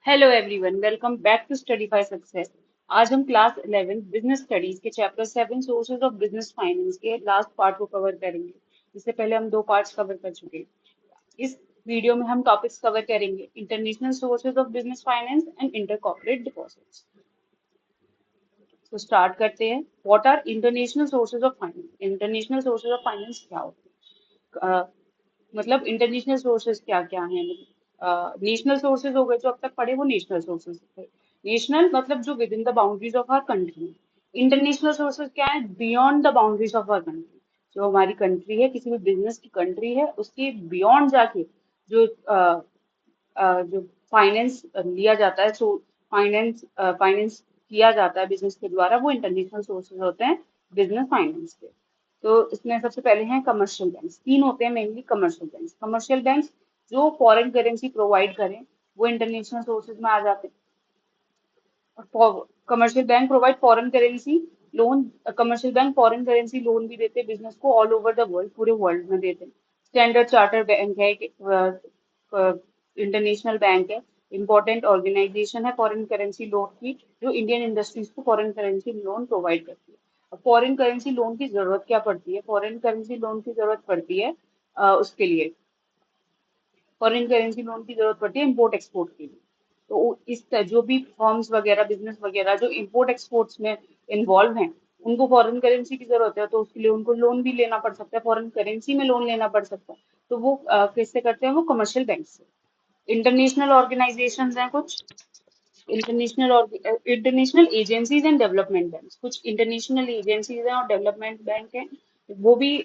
Hello everyone, welcome back to study for success. आज हम class 11 business studies के chapter 7 sources of business finance के last part को cover करेंगे। इससे पहले हम दो पार्ट्स कवर कर चुके हैं। इस वीडियो में हम टॉपिक्स कवर करेंगे: international sources of business finance and inter corporate deposits. तो स्टार्ट करते हैं। What are international sources of finance? International sources of finance क्या होते हैं? मतलब इंटरनेशनल सोर्सेज क्या क्या हैं? नेशनल सोर्सेज हो गए, जो अब तक पढ़े वो नेशनल सोर्सेज थे। नेशनल मतलब जो within the boundaries of our country. International sources क्या है? Beyond the boundaries of our country. जो हमारी कंट्री है, किसी भी बिजनेस की कंट्री है, उसके बियॉन्ड जाके जो जो फाइनेंस लिया जाता है, सो फाइनेंस किया जाता है बिजनेस के द्वारा, वो इंटरनेशनल सोर्सेज होते हैं बिजनेस फाइनेंस के। तो इसमें सबसे पहले हैं कमर्शियल बैंक्स। तीन होते हैं mainly commercial banks. Commercial banks जो फॉरेन करेंसी प्रोवाइड करें, वो इंटरनेशनल सोर्सेज में आ जाते हैं। Commercial bank provide foreign currency loan. Commercial bank foreign currency loan भी देते हैं बिजनेस को, ऑल ओवर द वर्ल्ड, पूरे वर्ल्ड में देते हैं। स्टैंडर्ड चार्टर बैंक है, इंटरनेशनल बैंक है, इंपॉर्टेंट ऑर्गेनाइजेशन है फॉरेन करेंसी लोन की, जो इंडियन इंडस्ट्रीज को फॉरेन करेंसी लोन प्रोवाइड करती है। अब फॉरेन करेंसी लोन की जरूरत क्या पड़ती है? फॉरेन करेंसी लोन की जरूरत पड़ती है उसके लिए, फॉरेन करेंसी लोन की जरूरत पड़ती है इम्पोर्ट एक्सपोर्ट के लिए। तो जो भी फर्म्स वगैरह, बिजनेस वगैरह जो इम्पोर्ट एक्सपोर्ट्स में इन्वॉल्व हैं, उनको फॉरेन करेंसी की जरूरत है, तो उसके लिए उनको लोन भी लेना पड़ सकता है, फॉरेन करेंसी में लोन लेना पड़ सकता है। तो वो किससे करते हैं? वो कमर्शियल बैंक से। इंटरनेशनल ऑर्गेनाइजेशंस हैं कुछ, इंटरनेशनल और international agencies and development bank. कुछ इंटरनेशनल एजेंसीज हैं और डेवलपमेंट बैंक हैं, वो भी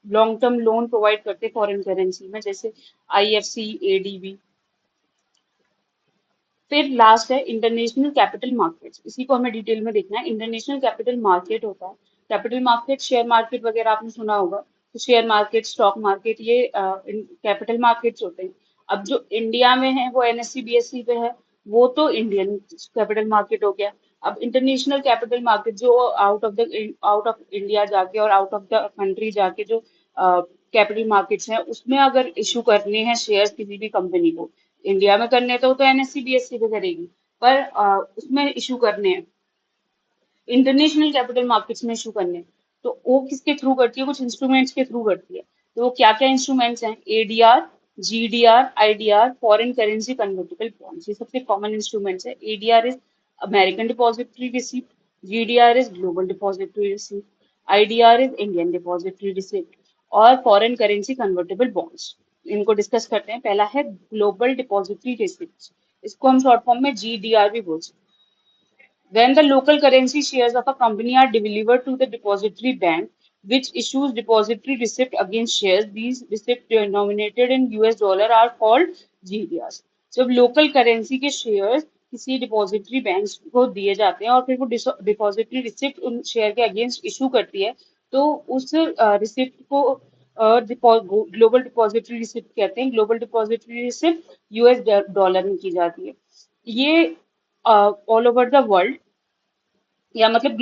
लॉन्ग टर्म लोन प्रोवाइड करते हैं फॉरेन करेंसी में, जैसे आईएफसी, एडीबी। फिर लास्ट है इंटरनेशनल कैपिटल मार्केट्स। इसी को हमें डिटेल में देखना है। इंटरनेशनल कैपिटल मार्केट होता है, कैपिटल मार्केट शेयर मार्केट वगैरह आपने सुना होगा, तो शेयर मार्केट, स्टॉक मार्केट, ये कैपिटल मार्केट्स होते हैं। अब जो इंडिया में है वो एनएससी बीएससी पे है, वो तो इंडियन कैपिटल मार्केट हो गया। अब इंटरनेशनल कैपिटल मार्केट जो आउट ऑफ इंडिया जाके और आउट ऑफ द कंट्री जाके जो कैपिटल मार्केट्स हैं, उसमें अगर इशू करने हैं शेयर्स किसी भी कंपनी को, इंडिया में करने तो एनएससी बीएससी पे करेगी, पर उसमें इशू करने हैं इंटरनेशनल कैपिटल मार्केट्स में इशू करने हैं, तो वो किसके थ्रू करती है? कुछ इंस्ट्रूमेंट्स के थ्रू करती है। तो वो क्या क्या इंस्ट्रूमेंट्स हैं? ADR, GDR, IDR, foreign currency convertible bonds, ये सबसे कॉमन इंस्ट्रूमेंट्स है। ADR is American depository receipt, GDR is global depository receipt, IDR is Indian depository receipt, और फॉरेन करेंसी कन्वर्टेबल बॉन्ड्स। इनको डिस्कस करते हैं। पहला है ग्लोबल डिपॉजिटरी रिसिप्ट, इसको हम शॉर्ट फॉर्म में जीडीआर भी बोल सकते हैं। When the local currency shares of a company are delivered to the depository bank, which issues depository receipt against shares, these receipts denominated in US dollar are called GDRs. जब local currency के shares किसी depository bank को दिए जाते हैं और फिर वो डिपॉजिटरी रिसिप्ट उन शेयर के अगेंस्ट इशू करती है, तो उस रिसिप्ट को ग्लोबल डिपॉजिटरी रिसिप्ट कहते हैं। Global depository receipt US dollar में की जाती है। ये ऑल ओवर द वर्ल्ड, या मतलब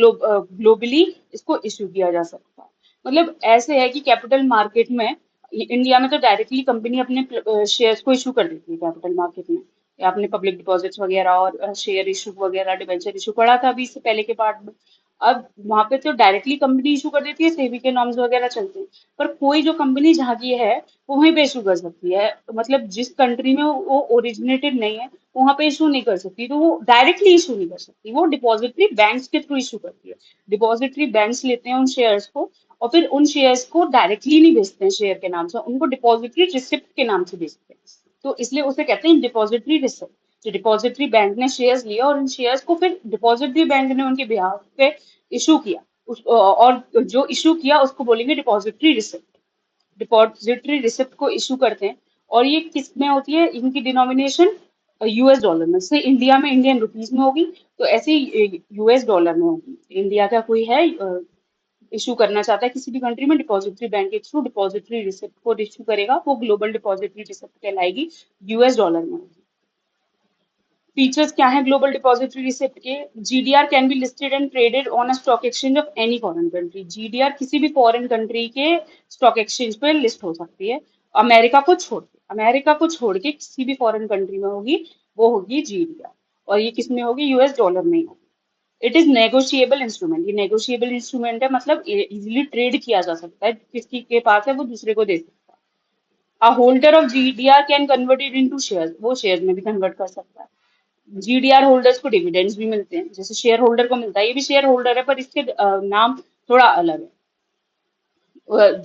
ग्लोबली इसको इश्यू किया जा सकता है। मतलब ऐसे है कि कैपिटल मार्केट में, इंडिया में तो डायरेक्टली कंपनी अपने शेयर्स को इशू कर देती है कैपिटल मार्केट में, या अपने पब्लिक डिपॉजिट्स वगैरह और शेयर इशू वगैरह, डिबेंचर इशू पड़ा था अभी इससे पहले के पार्ट में। अब वहां पे तो डायरेक्टली कंपनी इशू कर देती है, सेबी के नॉर्म्स वगैरह चलते हैं, पर कोई जो कंपनी जहाँ की है वो वहीं पे इशू कर सकती है। मतलब जिस कंट्री में वो ओरिजिनेटेड नहीं है, वहां पे इशू नहीं कर सकती, तो वो डायरेक्टली इशू नहीं कर सकती, वो डिपॉजिटरी बैंक्स के थ्रू इशू करती है। डिपॉजिटरी बैंक्स लेते हैं उन शेयर्स को, और फिर उन शेयर्स को डायरेक्टली नहीं बेचते हैं शेयर के नाम से, उनको डिपॉजिटरी रिसिप्ट के नाम से बेचते हैं। तो इसलिए उसे कहते हैं डिपॉजिटरी रिसिप्ट। जो डिपॉजिटरी बैंक ने शेयर्स लिया और इन शेयर्स को फिर डिपॉजिटरी बैंक ने उनके बिहाफ पे इशू किया, और जो इशू किया उसको बोलेंगे डिपॉजिटरी रिसिप्ट। डिपॉजिटरी रिसिप्ट को इशू करते हैं, और ये किस में होती है? इनकी डिनोमिनेशन यूएस डॉलर में से, इंडिया में इंडियन रुपीज में होगी, तो ऐसे ही यूएस डॉलर में होगी। इंडिया का कोई है इशू करना चाहता है किसी भी कंट्री में, डिपॉजिटरी बैंक के थ्रू डिपॉजिटरी रिसिप्ट को इशू करेगा, वो ग्लोबल डिपॉजिटरी रिसिप्ट कहलाएगी, यूएस डॉलर में होगी। फीचर्स क्या है ग्लोबल डिपॉजिटरी रिसिप्ट के? GDR can be listed and traded on a stock exchange of any foreign country. GDR किसी भी फॉरेन कंट्री के स्टॉक एक्सचेंज पे लिस्ट हो सकती है, अमेरिका को छोड़ के। अमेरिका को छोड़ के किसी भी फॉरेन कंट्री में होगी, वो होगी GDR। और ये किस में होगी? US डॉलर में ही होगी। इट इज नेगोशिएबल इंस्ट्रूमेंट, ये नेगोशिएबल इंस्ट्रूमेंट है, मतलब इजीली ट्रेड किया जा सकता है, किसकी के पास है वो दूसरे को दे सकता है। A holder of GDR can convert it into share, वो शेयर में भी कन्वर्ट कर सकता है। GDR होल्डर्स को डिविडेंड्स भी मिलते हैं, जैसे शेयर होल्डर को मिलता है, ये भी शेयर होल्डर है पर इसके नाम थोड़ा अलग है।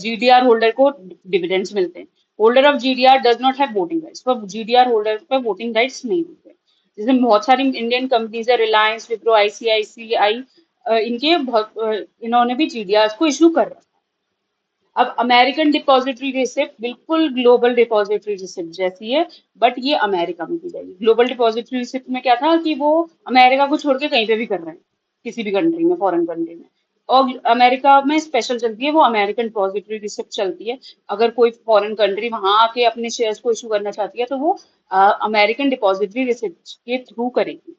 GDR होल्डर को डिविडेंड्स मिलते हैं। Holder of GDR does not have voting rights, पर GDR होल्डर पे वोटिंग राइट्स नहीं होते। जैसे बहुत सारी इंडियन कंपनीज है, रिलायंस, विप्रो, ICICI, इनके बहुत इन्होंने भी GDR को इशू कर रखा है। अब अमेरिकन डिपॉजिटरी रिसिप्ट बिल्कुल ग्लोबल डिपॉजिटरी रिसिप्ट जैसी है, बट ये अमेरिका में की जाएगी। ग्लोबल डिपॉजिटरी रिसिप्ट में क्या था कि वो अमेरिका को छोड़ के कहीं पे भी कर रहे हैं, किसी भी कंट्री में, फॉरेन कंट्री में। और अमेरिका में स्पेशल चलती है, वो अमेरिकन डिपॉजिटरी रिसिप्ट चलती है। अगर कोई फॉरेन कंट्री वहां आके अपने शेयर्स को इशू करना चाहती है तो वो अमेरिकन डिपॉजिटरी रिसिप्ट के थ्रू करेगी।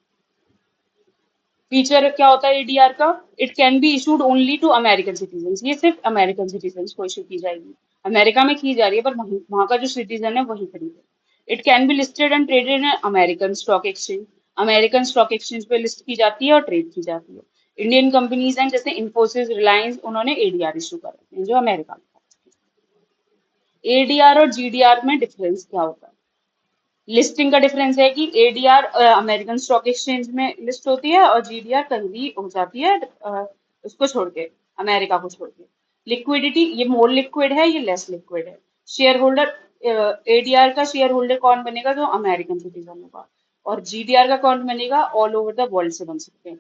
फीचर क्या होता है एडीआर का? It can be issued only to American citizen, ये सिर्फ अमेरिकन सिटीजन को इशू की जाएगी। अमेरिका में की जा रही है पर वहां का जो सिटीजन है वही खरीदे। It can be listed and traded in American stock exchange, American stock exchange पे लिस्ट की जाती है और ट्रेड की जाती है। इंडियन कंपनीज हैं जैसे इन्फोसिस, रिलायंस, उन्होंने एडीआर इशू कर रखे हैं जो अमेरिका में। एडीआर और जीडीआर में डिफरेंस क्या होता है? लिस्टिंग का डिफरेंस है कि एडीआर अमेरिकन स्टॉक एक्सचेंज में लिस्ट होती है और जीडीआर कहीं भी हो जाती है, उसको छोड़ के, अमेरिका को छोड़ के। लिक्विडिटी, ये मोर लिक्विड है, ये लेस लिक्विड है। शेयर होल्डर, एडीआर का शेयर होल्डर कौन बनेगा? जो अमेरिकन सिटीजन होगा। और जीडीआर का कौन बनेगा? ऑल ओवर द वर्ल्ड से बन सकते हैं।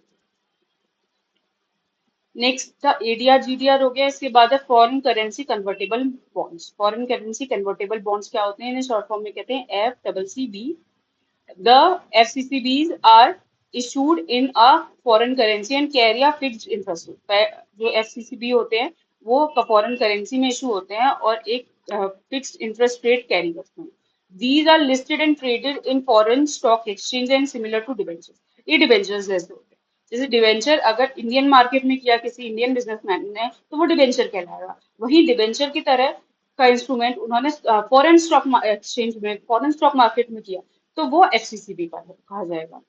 नेक्स्ट था एडीआर जीडीआर हो गया। इसके बाद है foreign currency convertible bonds. Foreign currency convertible bonds क्या होते हैं? इन्हें शॉर्ट फॉर्म में कहते हैं FCCB। The FCCBs are issued in a foreign currency and carry a fixed interest rate। जो FCCB होते हैं वो फॉरेन करेंसी में इशू होते हैं और एक फिक्स्ड इंटरेस्ट रेट कैरी करते हैं। These are listed and traded in foreign stock exchange and similar to debentures। ये डिबेंचर्स जैसे होते हैं। जैसे डिबेंचर अगर इंडियन मार्केट में किया किसी इंडियन बिजनेसमैन ने तो वो डिबेंचर कहलाएगा। वही डिबेंचर की तरह का इंस्ट्रूमेंट उन्होंने फॉरेन स्टॉक एक्सचेंज में, फॉरेन स्टॉक मार्केट में किया तो वो FCCB का कहा जाएगा।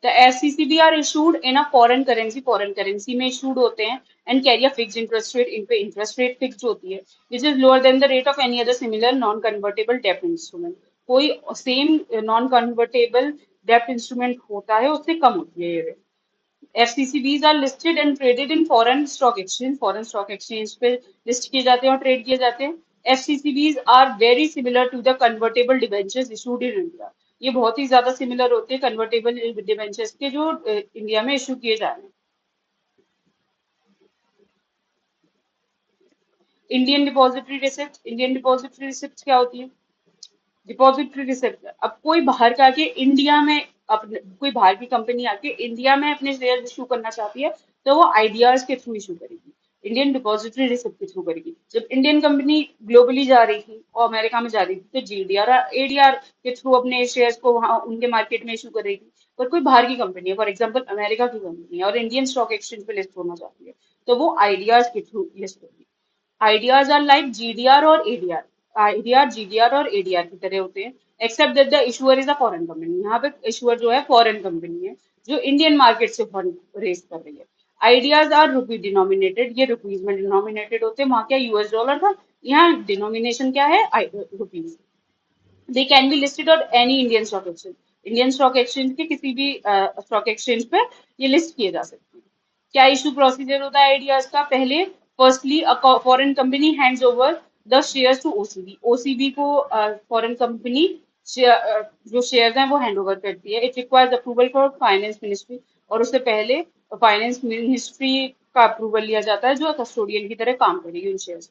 The FCCB are issued in a foreign currency, foreign currency में इशूड होते हैं and carry a fixed interest rate, इन पे इंटरेस्ट रेट फिक्स्ड होती है which is lower than the rate of any other similar non convertible डेब्ट instrument. कोई same non convertible डेब्ट इंस्ट्रूमेंट होता है उससे कम होती है ये rate. FCCBs are listed and traded in foreign stock exchange, foreign stock exchange पे लिस्ट किए जाते हैं और ट्रेड किए जाते हैं। FCCBs are very similar to the convertible debentures issued in India. ये बहुत ही ज्यादा सिमिलर होते हैं कन्वर्टेबल डिबेंचर्स के जो इंडिया में इशू किए जा रहे हैं। Indian depository receipt, Indian depository receipt क्या होती है? डिपॉजिटरी रिसिप्ट, अब कोई बाहर का आके इंडिया में, अपने कोई बाहर की कंपनी आके इंडिया में अपने शेयर इशू करना चाहती है तो वो आइडियाज के थ्रू इशू करेगी, इंडियन डिपॉजिटरी रिसिप्ट के थ्रू करेगी। जब इंडियन कंपनी ग्लोबली जा रही थी और अमेरिका में जा रही थी तो GDR ADR के थ्रू अपने शेयर्स को वहां उनके मार्केट में इशू करेगी। पर कोई बाहर की कंपनी है, फॉर एग्जाम्पल अमेरिका की कंपनी है और इंडियन स्टॉक एक्सचेंज पे लिस्ट होना चाहती है तो वो आइडियाज के थ्रू लिस्ट होगी। आइडियाज आर लाइक GDR और ADR, आइडिया GDR और ADR की तरह होते हैं, accept that the issuer is a foreign company. यहाँ पे इशूअर जो है फॉरेन कंपनी है जो इंडियन मार्केट से फंड रेज कर रही है। आइडियाज आर रुपी डिनोमिनेटेड, ये रुपीज में डिनोमिनेटेड होते हैं। वहां क्या US डॉलर था, यहाँ डिनोमिनेशन क्या है? Rupees. They can be listed on any Indian stock exchange, Indian stock exchange के किसी भी स्टॉक एक्सचेंज पे ये लिस्ट किए जा सकते हैं। क्या इशू प्रोसीजर होता है आइडियाज का? पहले firstly foreign company hands over the shares to OCB, OCB को फॉरेन कंपनी जो शेयर्स हैं वो हैंड ओवर करती है। It requires approval for finance ministry, और उससे पहले फाइनेंस मिनिस्ट्री का अप्रूवल लिया जाता है जो कस्टोडियन की तरह काम करेगी उन shares.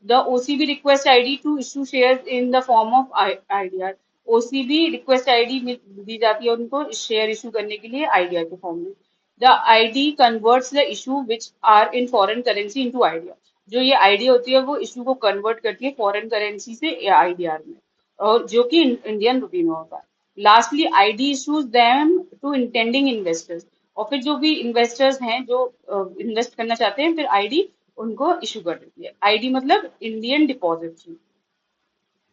The OCB request ID to issue shares in the form of IDR। OCB request ID दी जाती है उनको शेयर इशू करने के लिए IDR के फॉर्म में। The ID converts the issue which are in foreign currency into IDR। जो ये ID होती है वो इशू को कन्वर्ट करती है फॉरेन करेंसी से IDR में, और जो कि इंडियन रुपी में होता है। Lastly ID issues them to intending investors, और फिर जो भी इन्वेस्टर्स हैं जो इन्वेस्ट करना चाहते हैं फिर ID उनको इशू कर देती है। ID मतलब Indian depository.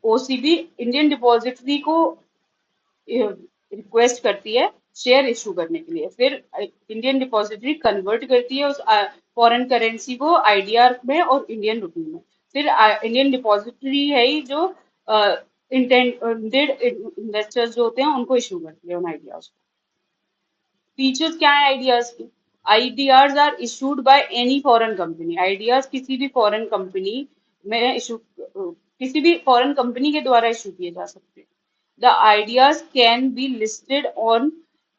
OCB Indian depository को रिक्वेस्ट करती है शेयर इशू करने के लिए, फिर इंडियन डिपॉजिटरी कन्वर्ट करती है उस फॉरेन करेंसी को आईडीआर में और इंडियन रुपी में, फिर इंडियन डिपॉजिटरी है ही जो इंटेंडेड इन्वेस्टर्स जो होते हैं उनको इशू करती है उन आइडियाज को। फीचर्स क्या है आइडियाज के? IDRs are issued by any foreign company. IDRs किसी भी फॉरेन कंपनी में इशू, किसी भी फॉरेन कंपनी के द्वारा इशू किए जा सकते हैं। The ideas can be listed on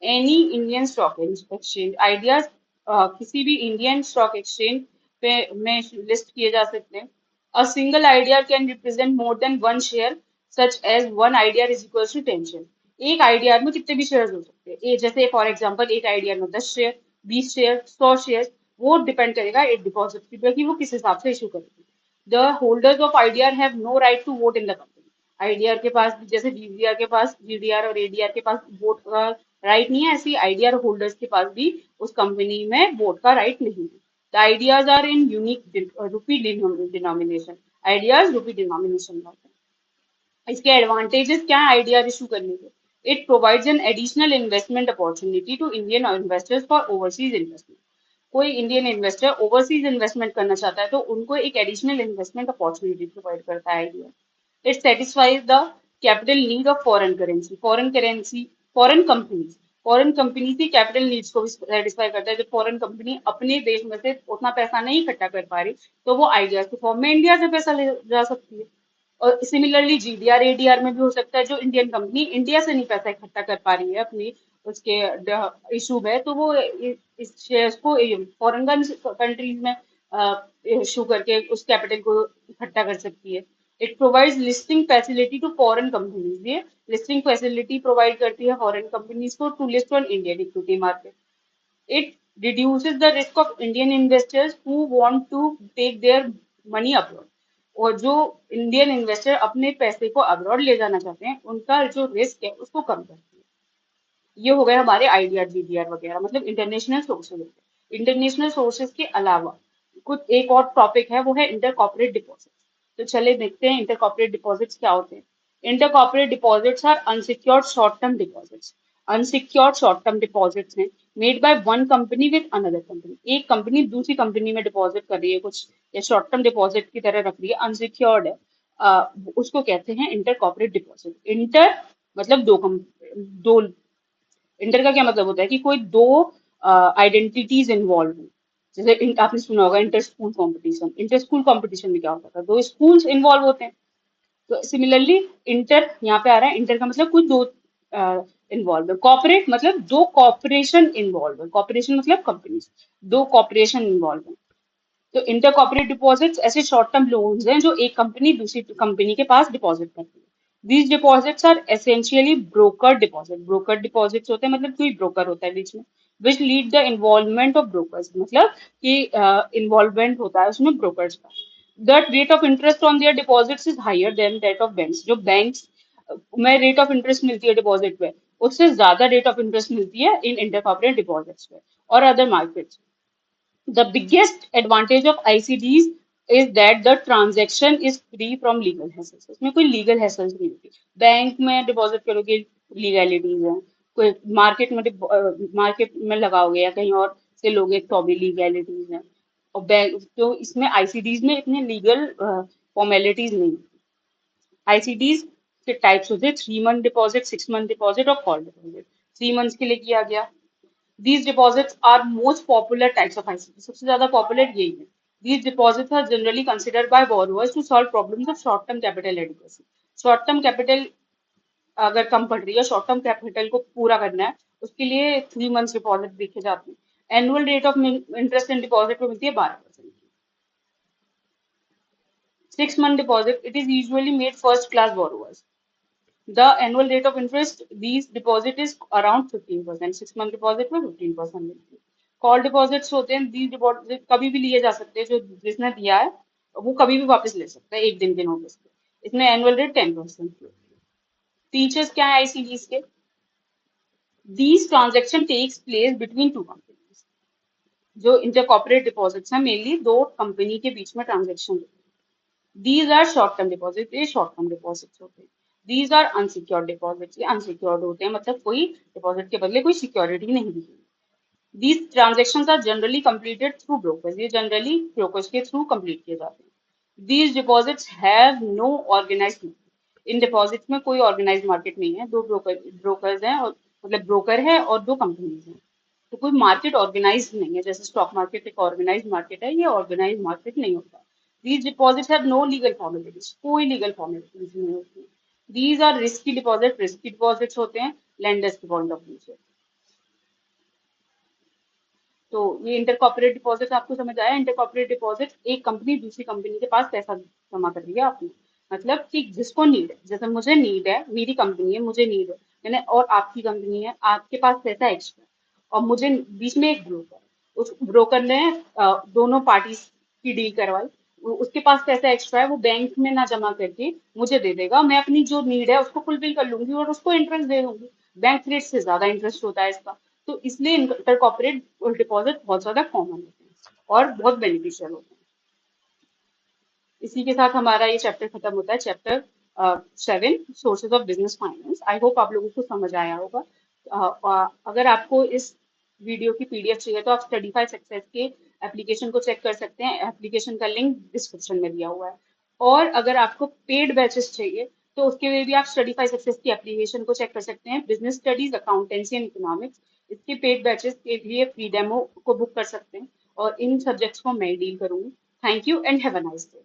any Indian stock exchange. Ideas किसी भी इंडियन स्टॉक एक्सचेंज पे में लिस्ट किए जा सकते हैं। A single IDR can represent more than one share, such as one IDR is equal to 10 share. एक IDR में कितने भी शेयर हो सकते हैं, जैसे फॉर एग्जांपल एक आइडिया में 10 शेयर, 20 शेयर, 100 शेयर, वो डिपेंड करेगा एक डिपॉजिटरी पे कि वो किस हिसाब से इशू करेगी। The holders of IDR have no right to vote in the company. IDR के पास जैसे जीडीआर के पास, जीडीआर और एडीआर के पास वोट का राइट नहीं है, ऐसी आईडीआर होल्डर्स के पास भी उस कंपनी में वोट का राइट नहीं है। The IDRs are in unique rupee denomination. IDRs rupee denomination में होते हैं। इसके एडवांटेजेस क्या है आईडीआर इशू करने के? It provides an additional investment opportunity to Indian investors for overseas investment. कोई इंडियन इन्वेस्टर ओवरसीज इन्वेस्टमेंट करना चाहता है तो उनको एक एडिशनल इन्वेस्टमेंट अपॉर्चुनिटी प्रोवाइड करता है IDR. It satisfies the capital need of foreign currency. Foreign companies, foreign company की कैपिटल नीड्स को भी सेटिस्फाई करता है। जब फॉरेन कंपनी अपने देश में से उतना पैसा नहीं इकट्ठा कर पा रही तो वो आईडीआर के फॉर्म में इंडिया से पैसा ले जा सकती है। और सिमिलरली जीडीआर एडीआर में भी हो सकता है, जो इंडियन कंपनी इंडिया से नहीं पैसा इकट्ठा कर पा रही है अपनी उसके इशू में, तो वो इस शेयर्स को फॉरेन कंट्रीज में इशू करके उस कैपिटल को इकट्ठा कर सकती है। It provides listing facility to foreign companies. ये लिस्टिंग फैसिलिटी प्रोवाइड करती है फॉरेन कंपनीज को to list on Indian equity market. It reduces the risk of Indian investors who want to take their money abroad। और जो Indian investor अपने पैसे को abroad ले जाना चाहते हैं उनका जो रिस्क है उसको कम करती है। ये हो गए हमारे आईडीआर जीडीआर वगैरह, मतलब इंटरनेशनल सोर्सेज। इंटरनेशनल सोर्सेज के अलावा कुछ एक और टॉपिक है, वो है इंटर कॉर्पोरेट डिपॉजिट। तो चले देखते हैं इंटर कॉर्पोरेट डिपॉजिट्स क्या होते हैं। Inter corporate deposits are unsecured short term deposits. Unsecured short term deposits हैं made by one company with another company. एक कंपनी दूसरी कंपनी में डिपॉजिट कर रही है कुछ, या शॉर्ट टर्म डिपॉजिट की तरह रख रही है, अनसिक्योर्ड है, उसको कहते हैं इंटर कॉर्पोरेट डिपॉजिट। इंटर मतलब दो। इंटर का क्या मतलब होता है कि कोई दो आइडेंटिटीज इन्वॉल्व हो। जैसे आपने सुना होगा inter school competition. Inter school competition में क्या होता था, दो स्कूल्स इन्वॉल्व होते हैं। तो सिमिलरली इंटर यहाँ पे आ रहा है, इंटर का मतलब कुछ दो इन्वॉल्व है। कॉर्पोरेट मतलब दो कॉर्पोरेशन इन्वॉल्व है। कॉर्पोरेशन मतलब कंपनी, दो कॉर्पोरेशन इन्वॉल्व है। तो इंटर कॉर्पोरेट डिपॉजिट्स ऐसे शॉर्ट टर्म लोन्स हैं जो एक कंपनी दूसरी कंपनी के पास डिपॉजिट करती है। These deposits are essentially broker deposit. Broker deposits होते हैं मतलब कोई ब्रोकर होता है बीच में, which lead the involvement of brokers, मतलब कि इन्वॉल्वमेंट होता है उसमें ब्रोकर्स का। The rate of interest on their deposits is higher than that of banks. जो बैंक्स में रेट ऑफ इंटरेस्ट मिलती है डिपॉजिट पे, उससे ज्यादा रेट ऑफ इंटरेस्ट मिलती है इन इंटर कॉर्पोरेट डिपॉजिट्स पे और other markets. The biggest advantage of ICDs is that the transaction is free from legal hassles। इसमें कोई legal hassles नहीं होती। बैंक में डिपॉजिट करोगे लीगैलिटीज है, कोई मार्केट में लगाओगे या कहीं और से लोगे तो भी लीगैलिटीज है। और बैंक तो इसमें आईसीडीज में इतने लीगल फॉर्मेलिटीज नहीं। आईसीडीज के टाइप्स होते हैं 3 मंथ डिपॉजिट, 6 मंथ डिपॉजिट और कॉल डिपॉजिट। 3 मंथ्स के लिए किया गया। These deposits are most popular types of ICT। सबसे ज्यादा पॉपुलर यही है। These deposits are generally considered by borrowers to solve problems of short-term capital adequacy। Short-term capital अगर कम पड़ रही है, शॉर्ट टर्म कैपिटल को पूरा करना है, उसके लिए 3 मंथ्स डिपॉजिट देखे जाते हैं। Annual rate of interest in deposit को मिलती है 12%। 6 month deposit, it is usually made first class borrowers. The annual rate of interest these deposit is around 15%। 6 month deposit में 15% मिलती है। कॉल डिपॉजिट्स होते हैं, these डिपॉजिट कभी भी लिए जा सकते हैं। जो जिसने दिया है वो कभी भी वापस ले सकता है एक दिन के नोटिस पे। इसमें एनुअल रेट 10% की होती है। फीचर्स क्या है आईसीडीज के? These transaction takes place between two companies। जो इंटर कॉर्पोरेट डिपॉजिट्स हैं मेनली दो कंपनी के बीच में ट्रांजेक्शन होते हैं। These are short term deposits। ये शॉर्ट टर्म डिपॉजिट्स होते हैं। दीज आर अनसिक्योर्ड डिपॉजिट्स, ये अनसिक्योर्ड होते हैं, मतलब कोई डिपॉजिट के बदले कोई सिक्योरिटी नहीं दी। These transactions are generally completed through brokers. ये generally brokers के through complete किए जाते हैं। These deposits have no organized market. In deposits में कोई ऑर्गेनाइज मार्केट नहीं है, दो ब्रोकर्स हैं, और मतलब ब्रोकर है और दो कंपनीज हैं, तो कोई मार्केट ऑर्गेनाइज नहीं है। जैसे स्टॉक मार्केट एक ऑर्गेनाइज मार्केट है, ये ऑर्गेनाइज मार्केट नहीं होता। These deposits have no legal formalities, कोई लीगल फॉर्मेलिटीज नहीं होती। दीज आर रिस्की डिपॉजिट्स होते हैं लेंडर्स के पॉइंट ऑफ व्यू से। तो ये इंटर कॉर्पोरेट डिपॉजिट आपको समझ आया। इंटर कॉर्पोरेट डिपॉजिट, एक कंपनी दूसरी कंपनी के पास पैसा जमा कर दिया आपने, मतलब कि जिसको नीड है, जैसे मुझे नीड है, मेरी कंपनी है, मुझे नीड है, मैंने, और आपकी कंपनी है, आपके पास पैसा एक्स्ट्रा, और मुझे बीच में एक ब्रोकर, उस ब्रोकर ने दोनों पार्टीज की डील करवाई, उसके पास पैसा एक्स्ट्रा है, वो बैंक में ना जमा करके मुझे दे देगा, मैं अपनी जो नीड है उसको फुलफिल कर लूंगी और उसको इंटरेस्ट दे दूंगी। बैंक रेट से ज्यादा इंटरेस्ट होता है इसका। तो इसलिए इंटर कॉर्पोरेट डिपॉजिट बहुत ज्यादा कॉमन होते हैं और बहुत बेनिफिशियल होते हैं। इसी के साथ हमारा ये चैप्टर खत्म होता है, chapter 7, sources of business finance. I hope आप लोगों को समझ आया होगा। अगर आपको इस वीडियो की पीडीएफ चाहिए तो आप स्टडीफाई सक्सेस के एप्लीकेशन को चेक कर सकते हैं, एप्लीकेशन का लिंक डिस्क्रिप्शन में दिया हुआ है। और अगर आपको पेड बैचेस चाहिए तो उसके लिए भी आप स्टडीफाई सक्सेस की एप्लीकेशन को चेक कर सकते हैं, business studies, accountancy and economics. इसके पेड बैचेस के लिए फ्री डेमो को बुक कर सकते हैं, और इन सब्जेक्ट्स को मैं डील करूंगी। Thank you and have a nice day.